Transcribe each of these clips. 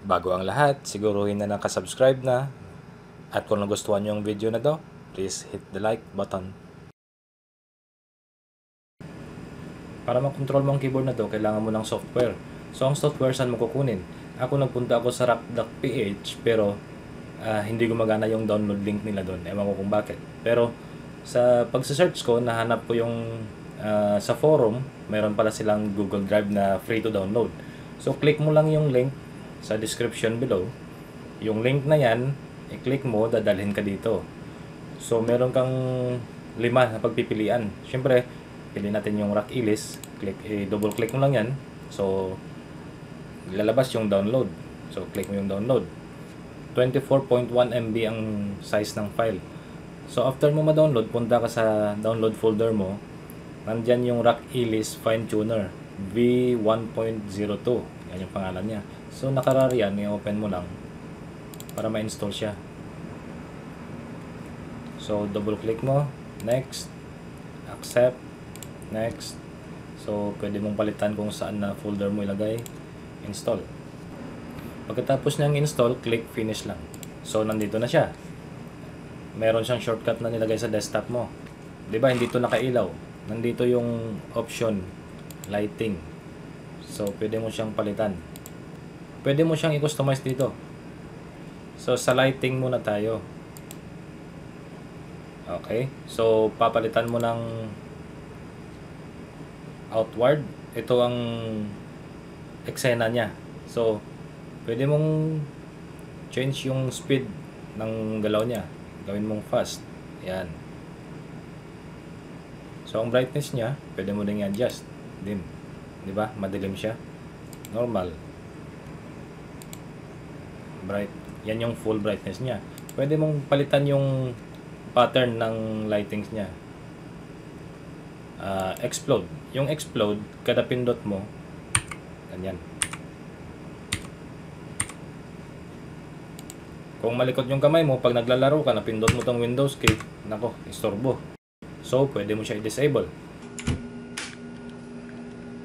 Bago ang lahat, siguruhin na nakasubscribe na. At kung nagustuhan nyo yung video na to, please hit the like button. Para makontrol mo ang keyboard na to, kailangan mo ng software. So ang software, saan mo kukunin? Ako nagpunta ako sa rock.ph pero hindi gumagana yung download link nila doon. Ewan ko kung bakit. Pero sa pagsa-search ko, nahanap ko yung sa forum, mayroon pala silang Google Drive na free to download. So click mo lang yung link sa description below. Yung link na yan, i-click mo, dadalhin ka dito. So meron kang 5 na pagpipilian. Siyempre, pili natin yung Rock Elis. Double click mo lang yan. So lalabas yung download. So click mo yung download. 24.1 MB ang size ng file. So after mo ma-download, punta ka sa download folder mo. Nandyan yung Rock Elis Fine Tuner V1.02. Yan yung pangalan niya. So nakarar yan, i-open mo lang para ma-install siya. So double click mo, next, accept, next. So pwede mong palitan kung saan na folder mo ilagay, install. Pagkatapos niyang install, click finish lang. So nandito na siya. Meron siyang shortcut na nilagay sa desktop mo. 'Di ba? Hindi ito nakailaw. Nandito yung option lighting. So pwede mo siyang palitan. Pwede mo siyang i-customize dito. So sa lighting muna tayo. Okay? So papalitan mo ng outward. Ito ang eksena niya. So pwede mong change yung speed ng galaw niya. Gawin mong fast. Yan. So ang brightness niya, pwede mo ding i-adjust. Dim. 'Di ba? Madilim siya. Normal. Bright. Yan yung full brightness niya. Pwede mong palitan yung pattern ng lightings niya. Explode. Yung explode, kada pindot mo, ganyan. Kung malikot yung kamay mo, pag naglalaro ka, napindot mo tong Windows key, nako, istorbo. So, pwede mo siya i-disable.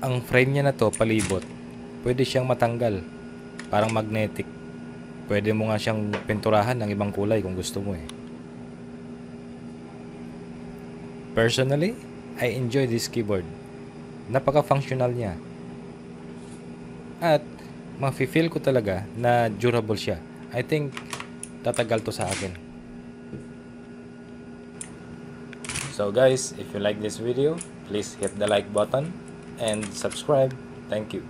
Ang frame niya na to, palibot. Pwede siyang matanggal. Parang magnetic. Pwede mo nga siyang pinturahan ng ibang kulay kung gusto mo eh. Personally, I enjoy this keyboard. Napaka-functional niya. At, mafe-feel ko talaga na durable siya. I think, tatagal to sa akin. So guys, if you like this video, please hit the like button and subscribe. Thank you.